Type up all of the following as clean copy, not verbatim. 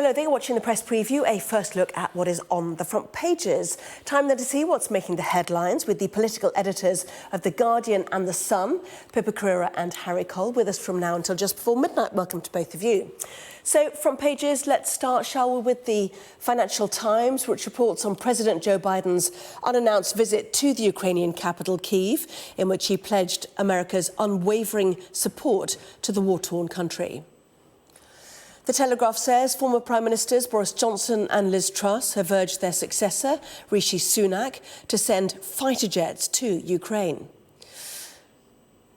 Hello there, you're watching the press preview, a first look at what is on the front pages. Time then to see what's making the headlines with the political editors of The Guardian and The Sun, Pippa Crerar and Harry Cole, with us from now until just before midnight. Welcome to both of you. So, front pages, let's start, shall we, with the Financial Times, which reports on President Joe Biden's unannounced visit to the Ukrainian capital, Kyiv, in which he pledged America's unwavering support to the war-torn country. The Telegraph says former Prime Ministers Boris Johnson and Liz Truss have urged their successor, Rishi Sunak, to send fighter jets to Ukraine.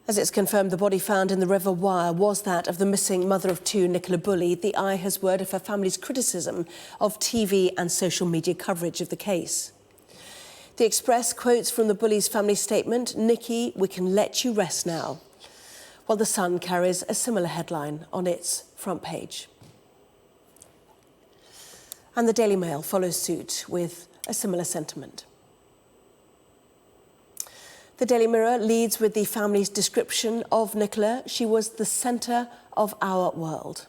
As it's confirmed, the body found in the River Wire was that of the missing mother of two, Nicola Bulley. The Eye has word of her family's criticism of TV and social media coverage of the case. The Express quotes from the Bulley's family statement, "Nikki, we can let you rest now," while The Sun carries a similar headline on its front page. And the Daily Mail follows suit with a similar sentiment. The Daily Mirror leads with the family's description of Nicola. She was the centre of our world.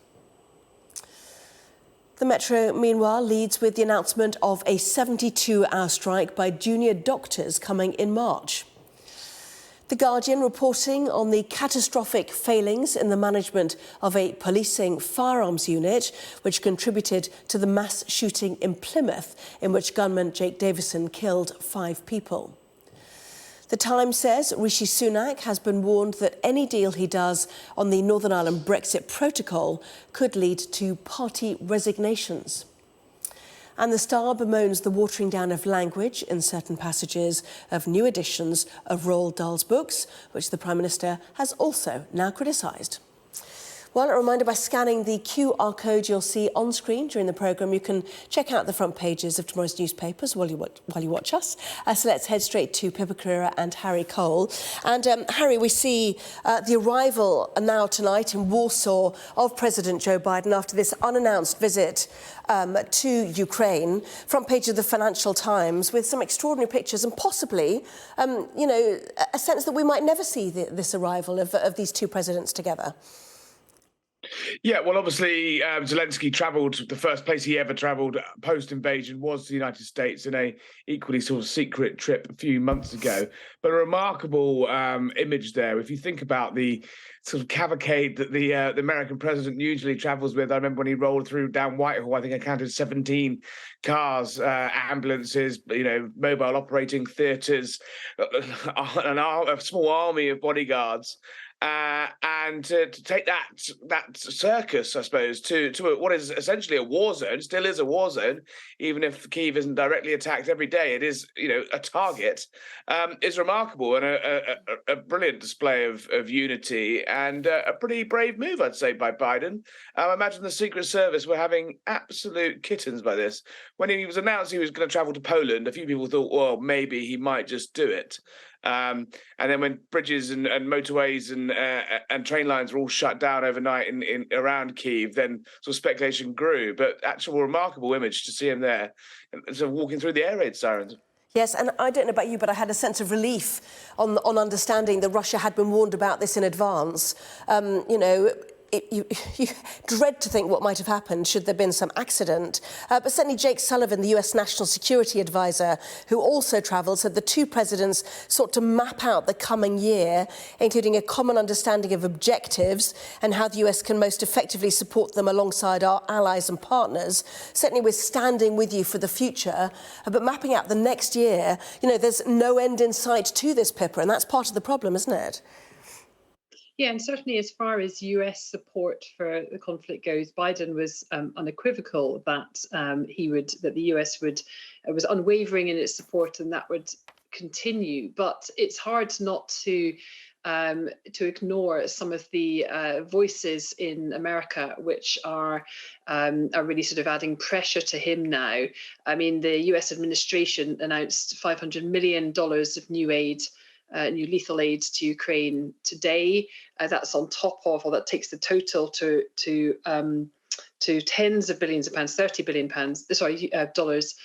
The Metro, meanwhile, leads with the announcement of a 72-hour strike by junior doctors coming in March. The Guardian reporting on the catastrophic failings in the management of a policing firearms unit, which contributed to the mass shooting in Plymouth, in which gunman Jake Davison killed 5 people. The Times says Rishi Sunak has been warned that any deal he does on the Northern Ireland Brexit protocol could lead to party resignations. And the Star bemoans the watering down of language in certain passages of new editions of Roald Dahl's books, which the Prime Minister has also now criticised. Well, a reminder, by scanning the QR code you'll see on screen during the programme, you can check out the front pages of tomorrow's newspapers while you watch us. So let's head straight to Pippa Crerar and Harry Cole. And Harry, we see the arrival now tonight in Warsaw of President Joe Biden after this unannounced visit to Ukraine. Front page of the Financial Times with some extraordinary pictures and possibly, a sense that we might never see this arrival of these two presidents together. Yeah, well, obviously, Zelensky travelled. The first place he ever travelled post-invasion was to the United States in a equally sort of secret trip a few months ago. But a remarkable image there. If you think about the sort of cavalcade that the American president usually travels with, I remember when he rolled through down Whitehall, I think I counted 17 cars, ambulances, mobile operating theatres, a small army of bodyguards. And to take that circus, I suppose, to what is essentially a war zone, still is a war zone, even if Kyiv isn't directly attacked every day, it is, a target, is remarkable and a brilliant display of unity and a pretty brave move, I'd say, by Biden. I imagine the Secret Service were having absolute kittens by this. When he was announced he was going to travel to Poland, a few people thought, well, maybe he might just do it. And then when bridges and motorways and train lines were all shut down overnight in around Kyiv, then sort of speculation grew. But actual remarkable image to see him there, sort of walking through the air raid sirens. Yes, and I don't know about you, but I had a sense of relief on understanding that Russia had been warned about this in advance. You dread to think what might have happened should there have been some accident. But certainly Jake Sullivan, the US National Security Advisor, who also travelled, said the two presidents sought to map out the coming year, including a common understanding of objectives and how the US can most effectively support them alongside our allies and partners. Certainly we're standing with you for the future, but mapping out the next year, there's no end in sight to this, Pippa, and that's part of the problem, isn't it? Yeah, and certainly as far as US support for the conflict goes, Biden was unequivocal that the US was unwavering in its support, and that would continue. But it's hard not to ignore some of the voices in America which are really sort of adding pressure to him now. I mean, the US administration announced $500 million of new aid. New lethal aid to Ukraine today. That's on top of, or that takes the total to tens of billions of pounds, $30 billion dollars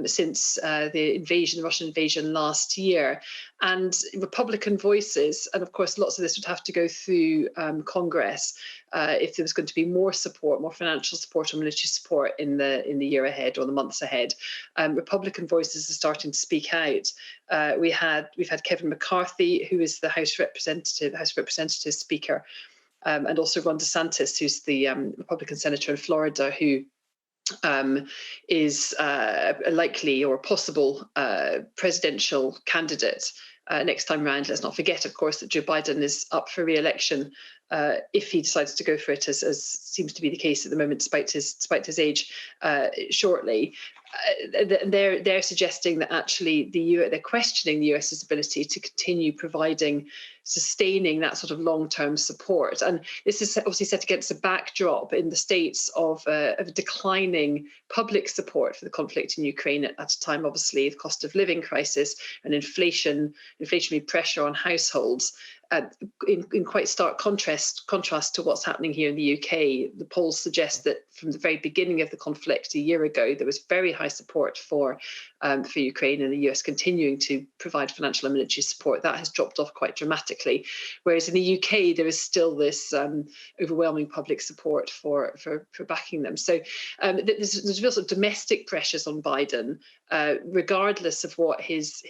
since the Russian invasion last year. And Republican voices, and of course, lots of this would have to go through Congress if there was going to be more support, more financial support or military support in the year ahead or the months ahead. Republican voices are starting to speak out. We've had Kevin McCarthy, who is the House Representative Speaker, and also Ron DeSantis, who's the Republican senator in Florida, who is a likely or possible presidential candidate next time round. Let's not forget, of course, that Joe Biden is up for re-election if he decides to go for it, as seems to be the case at the moment, despite his age, shortly. They're suggesting that actually they're questioning the US's ability to continue sustaining that sort of long-term support. And this is obviously set against a backdrop in the States of a declining public support for the conflict in Ukraine at a time, obviously, of cost of living crisis and inflationary pressure on households. In quite stark contrast to what's happening here in the UK. The polls suggest that from the very beginning of the conflict a year ago, there was very high support for Ukraine, and the US continuing to provide financial and military support. That has dropped off quite dramatically. Whereas in the UK, there is still this overwhelming public support for backing them. So there's real sort of domestic pressures on Biden, regardless of what his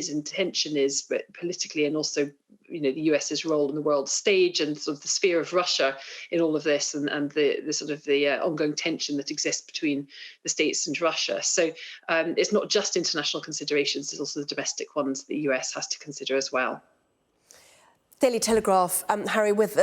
intention is, but politically, and also the US's role in the world stage and sort of the sphere of Russia in all of this, and the ongoing tension that exists between the States and Russia. So it's not just international considerations, there's also the domestic ones that the US has to consider as well. Daily Telegraph, Harry, with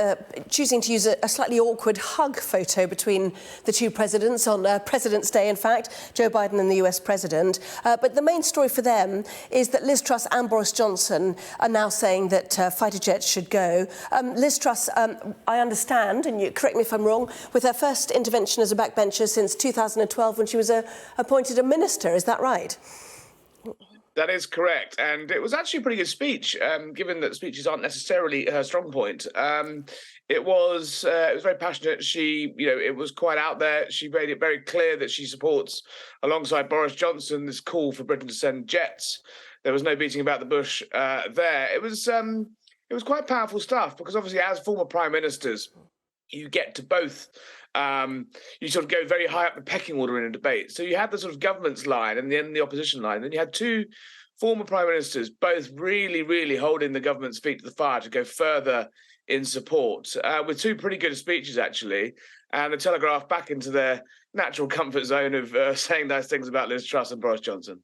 choosing to use a slightly awkward hug photo between the two presidents on President's Day, in fact, Joe Biden and the US president. But the main story for them is that Liz Truss and Boris Johnson are now saying that fighter jets should go. Liz Truss, I understand, and you correct me if I'm wrong, with her first intervention as a backbencher since 2012 when she was appointed a minister. Is that right? That is correct, and it was actually a pretty good speech, given that speeches aren't necessarily her strong point. It was very passionate. It was quite out there. She made it very clear that she supports, alongside Boris Johnson, this call for Britain to send jets. There was no beating about the bush there. It was quite powerful stuff, because obviously, as former prime ministers, you get to both. You sort of go very high up the pecking order in a debate. So you had the sort of government's line and then the opposition line. Then you had two former prime ministers, both really, really holding the government's feet to the fire to go further in support, with two pretty good speeches, actually. And the Telegraph back into their natural comfort zone of saying those things about Liz Truss and Boris Johnson.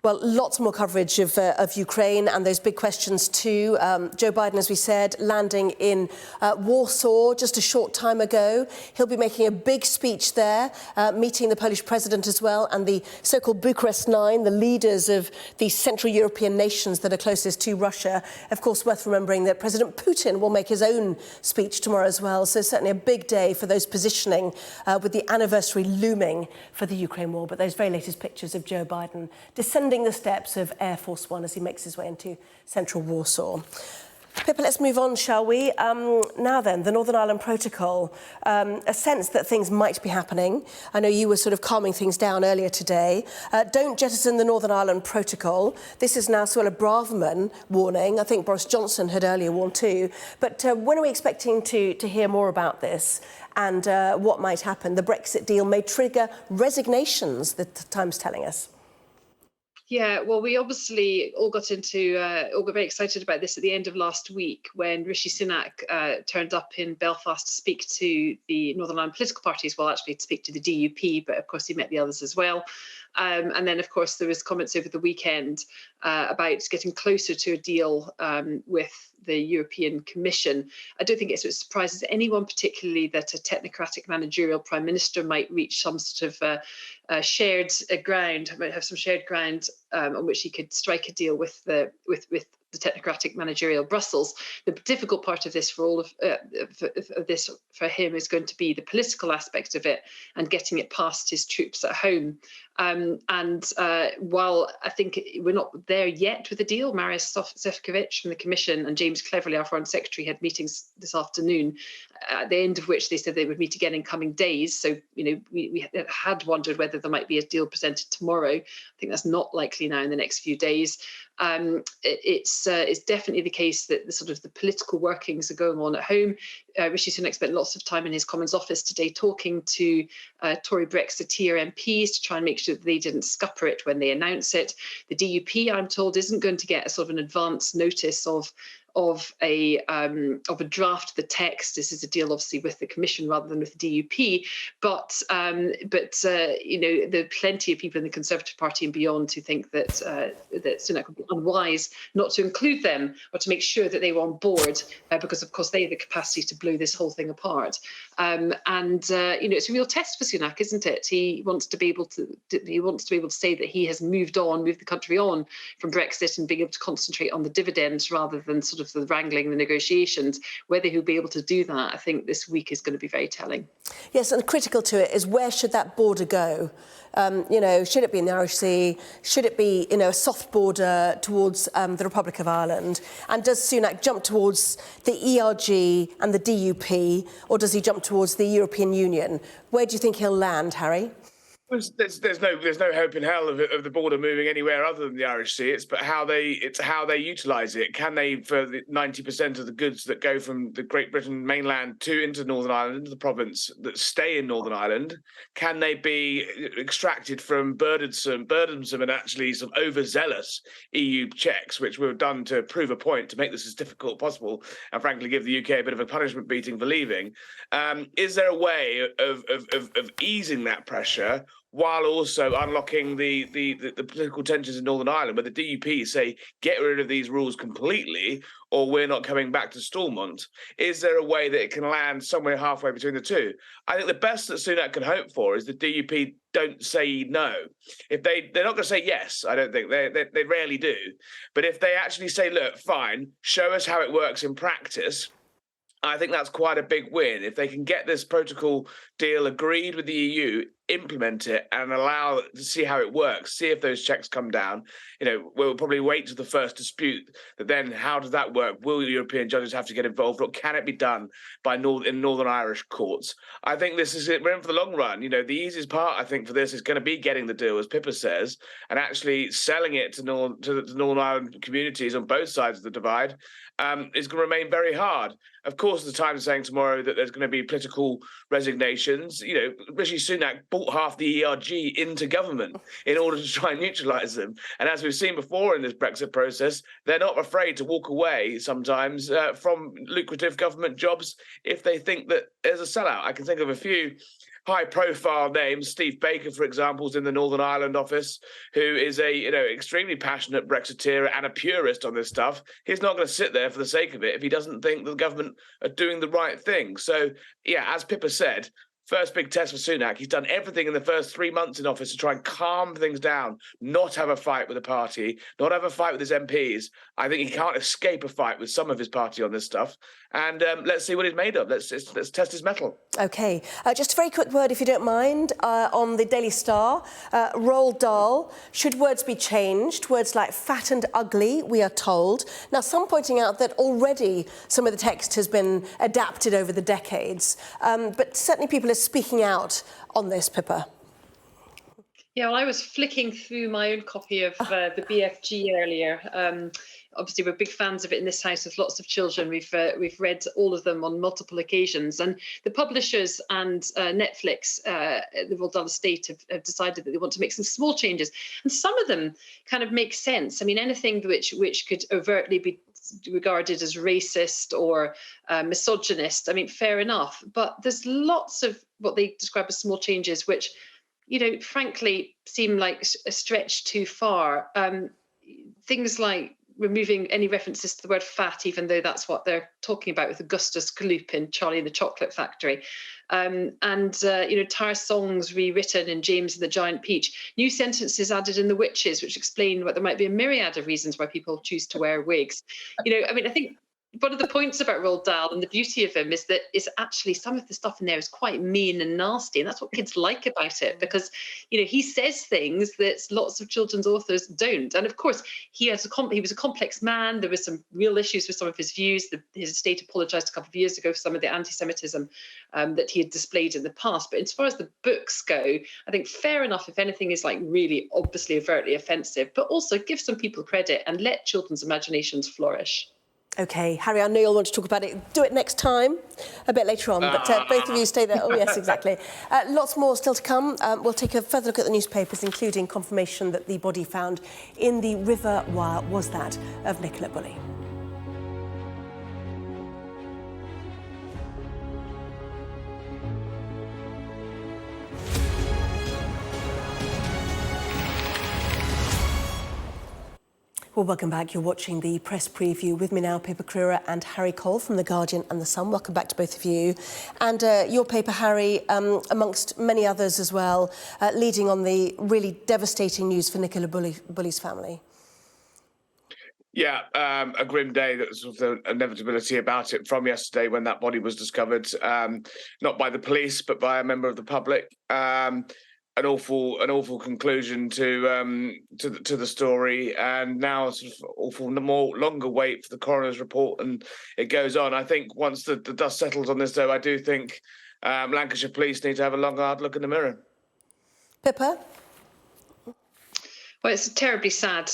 Well, lots more coverage of Ukraine and those big questions too. Joe Biden, as we said, landing in Warsaw just a short time ago. He'll be making a big speech there, meeting the Polish president as well, and the so-called Bucharest Nine, the leaders of the Central European nations that are closest to Russia. Of course, worth remembering that President Putin will make his own speech tomorrow as well. So certainly a big day for those positioning, with the anniversary looming for the Ukraine war. But those very latest pictures of Joe Biden descending the steps of Air Force One as he makes his way into central Warsaw. Pippa, let's move on, shall we? Now then, the Northern Ireland Protocol, a sense that things might be happening. I know you were sort of calming things down earlier today. Don't jettison the Northern Ireland Protocol. This is now Suella Braverman warning. I think Boris Johnson had earlier warned too. But when are we expecting to hear more about this and what might happen? The Brexit deal may trigger resignations, the Times telling us. Yeah, well, we obviously all got very excited about this at the end of last week when Rishi Sunak turned up in Belfast to speak to the Northern Ireland political parties, well, actually to speak to the DUP, but of course he met the others as well. And then, of course, there was comments over the weekend about getting closer to a deal with the European Commission. I don't think it surprises anyone particularly that a technocratic managerial prime minister might reach some sort of shared ground, might have some shared ground on which he could strike a deal with the technocratic managerial Brussels. The difficult part of this for him is going to be the political aspect of it and getting it past his troops at home. While I think we're not there yet with the deal, Mariusz Sefcovic from the Commission and James James Cleverly, our Foreign Secretary, had meetings this afternoon, at the end of which they said they would meet again in coming days. So, we had wondered whether there might be a deal presented tomorrow. I think that's not likely now in the next few days. It's definitely the case that the political workings are going on at home. Rishi Sunak spent lots of time in his Commons office today talking to Tory Brexiteer MPs to try and make sure that they didn't scupper it when they announce it. The DUP, I'm told, isn't going to get a sort of an advance notice of a draft of the text. This is a deal, obviously, with the Commission rather than with the DUP. But there are plenty of people in the Conservative Party and beyond who think that Sunak would be unwise not to include them or to make sure that they were on board, because, of course, they have the capacity to blow this whole thing apart. It's a real test for Sunak, isn't it? He wants to be able to say that he has moved the country on from Brexit and being able to concentrate on the dividends rather than sort of the wrangling, the negotiations. Whether he'll be able to do that, I think this week is going to be very telling. Yes, and critical to it is, where should that border go? Should it be in the Irish Sea? Should it be, a soft border towards the Republic of Ireland? And does Sunak jump towards the ERG and the DUP, or does he jump towards the European Union? Where do you think he'll land, Harry? There's no hope in hell of the border moving anywhere other than the Irish Sea. It's how they utilise it. Can they, for the 90% of the goods that go from the Great Britain mainland into Northern Ireland, into the province, that stay in Northern Ireland, can they be extracted from burdensome and actually some overzealous EU checks, which were done to prove a point, to make this as difficult as possible, and frankly give the UK a bit of a punishment beating for leaving? Is there a way of easing that pressure while also unlocking the political tensions in Northern Ireland, where the DUP say, get rid of these rules completely or we're not coming back to Stormont? Is there a way that it can land somewhere halfway between the two? I think the best that Sunak can hope for is the DUP don't say no. If they're not going to say yes, I don't think. They rarely do. But if they actually say, look, fine, show us how it works in practice, I think that's quite a big win. If they can get this protocol deal agreed with the EU, implement it and allow to see how it works, see if those checks come down. We'll probably wait to the first dispute. But then how does that work? Will European judges have to get involved, or can it be done in Northern Irish courts? I think this is it. We're in for the long run. The easiest part, I think, for this is going to be getting the deal, as Pippa says, and actually selling it to the Northern Ireland communities on both sides of the divide. Is going to remain very hard. Of course, the Times is saying tomorrow that there's going to be political resignations. Rishi Sunak brought half the ERG into government in order to try and neutralise them. And as we've seen before in this Brexit process, they're not afraid to walk away sometimes from lucrative government jobs if they think that there's a sellout. I can think of a few high-profile names. Steve Baker, for example, is in the Northern Ireland office, who is a extremely passionate Brexiteer and a purist on this stuff. He's not going to sit there for the sake of it if he doesn't think the government are doing the right thing. So, yeah, as Pippa said, first big test for Sunak. He's done everything in the first 3 months in office to try and calm things down, not have a fight with the party, not have a fight with his MPs. I think he can't escape a fight with some of his party on this stuff. And let's see what he's made of. Let's test his mettle. OK. Just a very quick word, if you don't mind, on the Daily Star. Roald Dahl. Should words be changed? Words like fat and ugly, we are told. Now, some pointing out that already some of the text has been adapted over the decades. But certainly people are speaking out on this, Pippa. Yeah, well, I was flicking through my own copy of the BFG earlier. Obviously, we're big fans of it in this house with lots of children. We've read all of them on multiple occasions. And the publishers and Netflix, the Roald Dahl estate, have decided that they want to make some small changes. And some of them kind of make sense. I mean, anything which could overtly be regarded as racist or misogynist, I mean, fair enough. But there's lots of what they describe as small changes, which, frankly, seem like a stretch too far. Things like removing any references to the word fat, even though that's what they're talking about with Augustus Gloop in Charlie and the Chocolate Factory. Entire songs rewritten in James and the Giant Peach. New sentences added in The Witches, which explain what there might be a myriad of reasons why people choose to wear wigs. I think one of the points about Roald Dahl and the beauty of him is that is actually some of the stuff in there is quite mean and nasty, and that's what kids like about it, because he says things that lots of children's authors don't. And of course, he was a complex man. There was some real issues with some of his views. His estate apologised a couple of years ago for some of the anti-Semitism that he had displayed in the past. But as far as the books go, I think fair enough if anything is like really obviously overtly offensive, but also give some people credit and let children's imaginations flourish. OK, Harry, I know you'll want to talk about it. Do it next time, a bit later on, but both of you stay there. Oh, yes, exactly. Lots more still to come. We'll take a further look at the newspapers, including confirmation that the body found in the River Wye was that of Nicola Bulley. Well, welcome back. You're watching the press preview. With me now, Pippa Crerar and Harry Cole from The Guardian and The Sun. Welcome back to both of you. And your paper, Harry, amongst many others as well, leading on the really devastating news for Nicola Bulley's family. Yeah, a grim day. That was sort of the inevitability about it from yesterday when that body was discovered, not by the police, but by a member of the public. An awful conclusion to the story, and now sort of longer wait for the coroner's report, and it goes on. I think once the dust settles on this, though, I do think Lancashire police need to have a long, hard look in the mirror. Pippa? Well, it's a terribly sad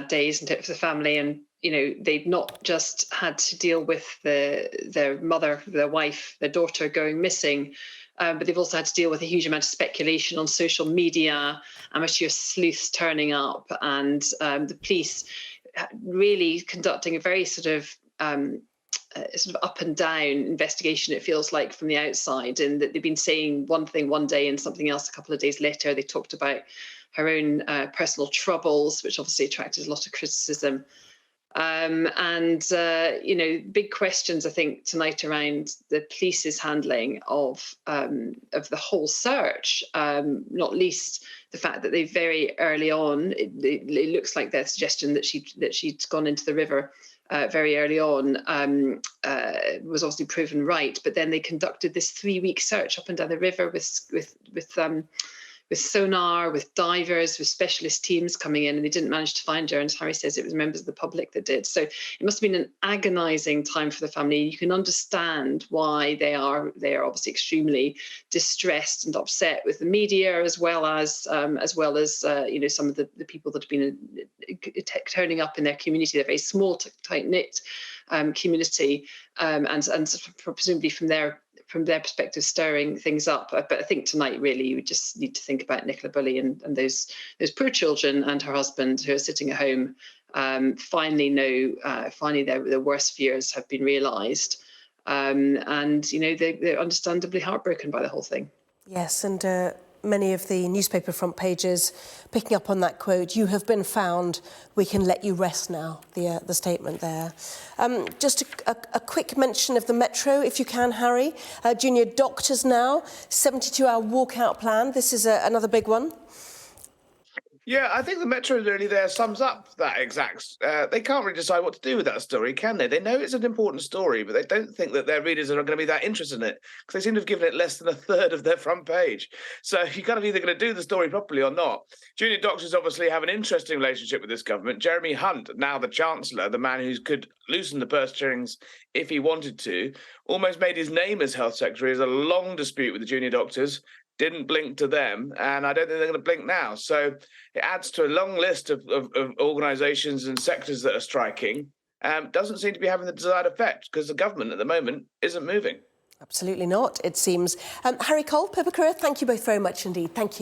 day, isn't it, for the family? And they've not just had to deal with their mother, their wife, their daughter going missing. But they've also had to deal with a huge amount of speculation on social media, amateur sleuths turning up, and the police really conducting a very sort of up and down investigation, it feels like, from the outside, in that they've been saying one thing one day and something else a couple of days later. They talked about her own personal troubles, which obviously attracted a lot of criticism. Big questions, I think, tonight around the police's handling of the whole search, not least the fact that they very early on, it looks like their suggestion that she'd gone into the river very early on was obviously proven right. But then they conducted this 3-week search up and down the river with sonar, with divers, with specialist teams coming in, and they didn't manage to find her. And as Harry says, it was members of the public that did. So it must have been an agonising time for the family. You can understand why they are obviously extremely distressed and upset with the media, as well as some of the people that have been turning up in their community. They're very small, tight-knit community, and presumably from their perspective, stirring things up. But I think tonight, really, we just need to think about Nicola Bulley and those poor children and her husband who are sitting at home. Finally their worst fears have been realised, and they're understandably heartbroken by the whole thing. Yes, and many of the newspaper front pages picking up on that quote, "You have been found, we can let you rest now," the statement there. Just a quick mention of the Metro, if you can, Harry. Junior doctors now, 72-hour walkout plan. This is another big one. Yeah, I think the Metro really there sums up that exact. They can't really decide what to do with that story, can they? They know it's an important story, but they don't think that their readers are going to be that interested in it, because they seem to have given it less than a third of their front page. So you're kind of either going to do the story properly or not. Junior doctors obviously have an interesting relationship with this government. Jeremy Hunt, now the Chancellor, the man who could loosen the purse strings if he wanted to, almost made his name as Health Secretary. There's a long dispute with the junior doctors. Didn't blink to them, and I don't think they're going to blink now. So it adds to a long list of organisations and sectors that are striking. Doesn't seem to be having the desired effect, because the government at the moment isn't moving. Absolutely not, it seems. Harry Cole, Pippa Crerar, thank you both very much indeed. Thank you.